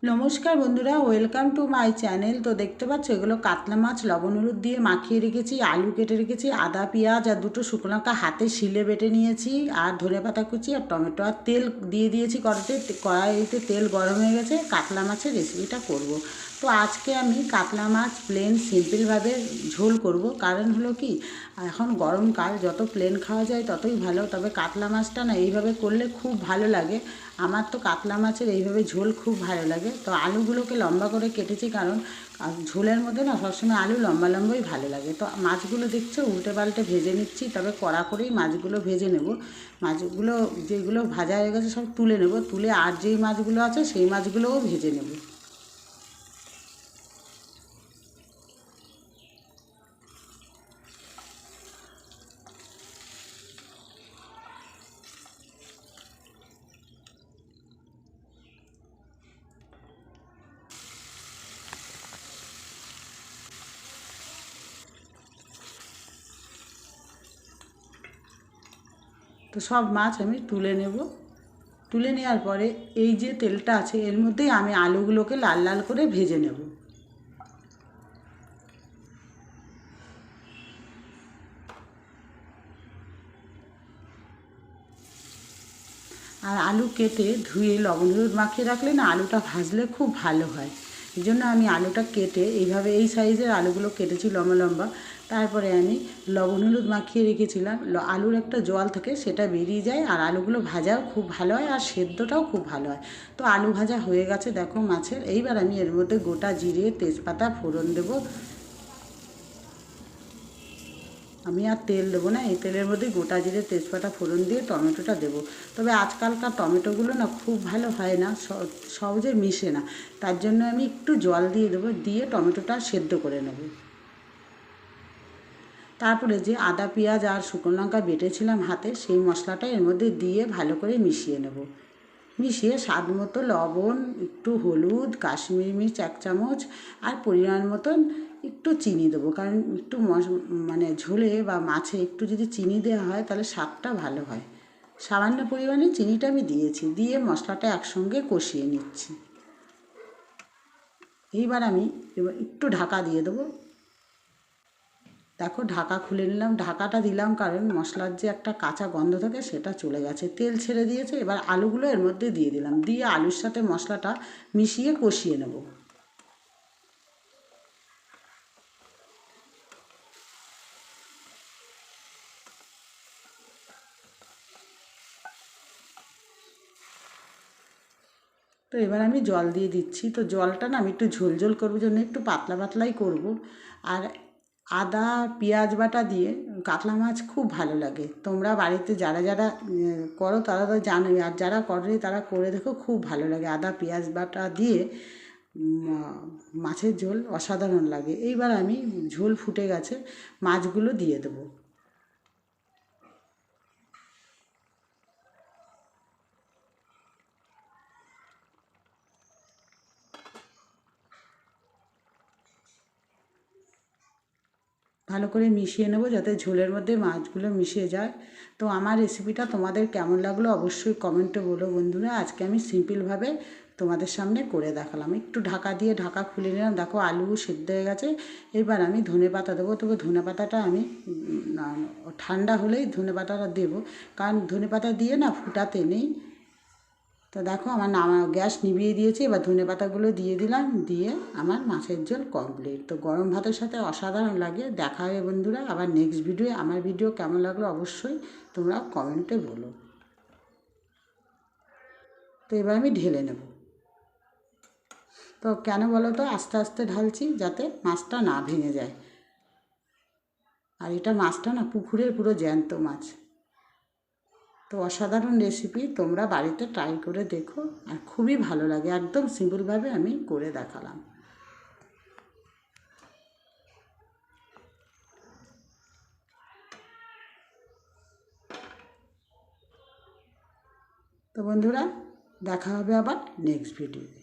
নমস্কার বন্ধুরা, welcome to my channel. তো দেখতে পাচ্ছ এগুলো কাতলা মাছ লবণ হলুদ দিয়ে মাখিয়ে রেখেছি, আলু কেটে রেখেছি, আদা পেঁয়াজ আর দুটো শুকনো লঙ্কা হাতে শিলে বেটে নিয়েছি, আর ধনেপাতা কুচি আর টমেটো আর তেল দিয়ে দিয়েছি কড়াইতে তেল গরম হয়ে গেছে। কাতলা মাছের রেসিপিটা করব। তো আজকে আমি কাতলা মাছ প্লেন সিম্পলভাবে ঝোল করব। কারণ হলো কি, এখন গরমকাল, যত প্লেন খাওয়া যায় ততই ভালো। তবে কাতলা মাছটা না এইভাবে করলে খুব ভালো লাগে। আমার তো কাতলা মাছের এইভাবে ঝোল খুব ভালো লাগে। তো আলুগুলোকে লম্বা করে কেটেছি, কারণ ঝোলের মধ্যে না সবসময় আলু লম্বা লম্বাই ভালো লাগে। তো মাছগুলো দেখছো উল্টে পাল্টে ভেজে নিচ্ছি, তবে কড়া করেই মাছগুলো ভেজে নেব। মাছগুলো যেগুলো ভাজা হয়ে গেছে সব তুলে নেব, তুলে আর যেই মাছগুলো আছে সেই মাছগুলোও ভেজে নেব। তো সব মাছ আমি তুলে নেব। তুলে নেওয়ার পরে এই যে তেলটা আছে এর মধ্যেই আমি আলুগুলোকে লাল লাল করে ভেজে নেব। আর আলু কেটে ধুয়ে লবণ হলুদ মাখিয়ে রাখলে না আলুটা ভাজলে খুব ভালো হয়। এই জন্য আমি আলুটা কেটে এইভাবে এই সাইজের আলুগুলো কেটেছি লম্বা লম্বা। তারপরে আমি লবণ হলুদ মাখিয়ে রেখেছিলাম। আলুর একটা জল থাকে, সেটা বেরিয়ে যায়, আর আলুগুলো ভাজাও খুব ভালো হয়, আর সেদ্ধটাও খুব ভালো হয়। তো আলু ভাজা হয়ে গেছে দেখো মাছের। এইবার আমি এর মধ্যে গোটা জিরে তেজপাতা ফোড়ন দেবো। আমি আর তেল দেবো না, এই তেলের মধ্যে গোটা জিরে তেজপাতা ফোড়ন দিয়ে টমেটোটা দেবো। তবে আজকালকার টমেটোগুলো না খুব ভালো হয় না, সহজে মিশে না। তার জন্য আমি একটু জল দিয়ে দেবো, দিয়ে টমেটোটা সেদ্ধ করে নেব। তারপরে যে আদা পেঁয়াজ আর শুকনো লঙ্কা বেটেছিলাম হাতে, সেই মশলাটা এর মধ্যে দিয়ে ভালো করে মিশিয়ে নেব। মিশিয়ে স্বাদ মতো লবণ, একটু হলুদ, কাশ্মীরি মির্চ 1 চামচ, আর পরিমাণ মতন একটু চিনি দেবো। কারণ একটু মানে ঝোলে বা মাছে একটু যদি চিনি দেওয়া হয় তাহলে স্বাদটা ভালো হয়। সামান্য পরিমাণে চিনিটা আমি দিয়েছি, দিয়ে মশলাটা একসঙ্গে কষিয়ে নিচ্ছি। এইবার আমি একটু ঢাকা দিয়ে দেবো। দেখো ঢাকা খুলে নিলাম। ঢাকাটা দিলাম কারণ মশলার যে একটা কাঁচা গন্ধ থাকে সেটা চলে গেছে, তেল ছেড়ে দিয়েছে। এবার আলুগুলো এর মধ্যে দিয়ে দিলাম, দিয়ে আলুর সাথে মশলাটা মিশিয়ে কষিয়ে নেব। তো এবার আমি জল দিয়ে দিচ্ছি। তো জলটা না আমি একটু ঝোল ঝোল করবো জন্য একটু পাতলা পাতলাই করব। আর আদা পেঁয়াজ বাটা দিয়ে কাতলা মাছ খুব ভালো লাগে। তোমরা বাড়িতে যারা যারা করো তারা তো জানোই, আর যারা করেনি তারা করে দেখো, খুব ভালো লাগে। আদা পেঁয়াজ বাটা দিয়ে মাছের ঝোল অসাধারণ লাগে। এইবার আমি ঝোল ফুটে গেছে, মাছগুলো দিয়ে দেবো। ভালো করে মিশিয়ে নেব যাতে ঝোলের মধ্যে মাছগুলো মিশে যায়। তো আমার রেসিপিটা তোমাদের কেমন লাগলো অবশ্যই কমেন্টে বলো বন্ধুরা। আজকে আমি সিম্পলভাবে তোমাদের সামনে করে দেখালাম। একটু ঢাকা দিয়ে ঢাকা খুলে নিলাম, দেখো আলু সেদ্ধ হয়ে গেছে। এবার আমি ধনেপাতা দেবো। তবে ধনেপাতাটা আমি ঠান্ডা হলেই ধনেপাতাটা দেবো, কারণ ধনেপাতা দিয়ে না ফুটাতে নেই। তো দেখো আমার গ্যাস নিভিয়ে দিয়েছি। এবার ধনেপাতাগুলো দিয়ে দিলাম, দিয়ে আমার মাছের ঝোল কমপ্লিট। তো গরম ভাতের সাথে অসাধারণ লাগে। দেখা হবে বন্ধুরা আবার নেক্সট ভিডিও। আমার ভিডিও কেমন লাগলো অবশ্যই তোমরা কমেন্টে বলো। তো এবার আমি ঢেলে নেব। তো কেন বলো তো, আস্তে আস্তে ঢালছি যাতে মাছটা না ভেঙে যায়। আর এটা মাছটা না পুকুরের পুরো জ্যান্ত মাছ। তো অসাধারণ রেসিপি, তোমরা বাড়িতে ট্রাই করে দেখো, আর খুবই ভালো লাগে। একদম সিম্পলভাবে আমি করে দেখালাম। তো বন্ধুরা দেখা হবে আবার নেক্সট ভিডিও।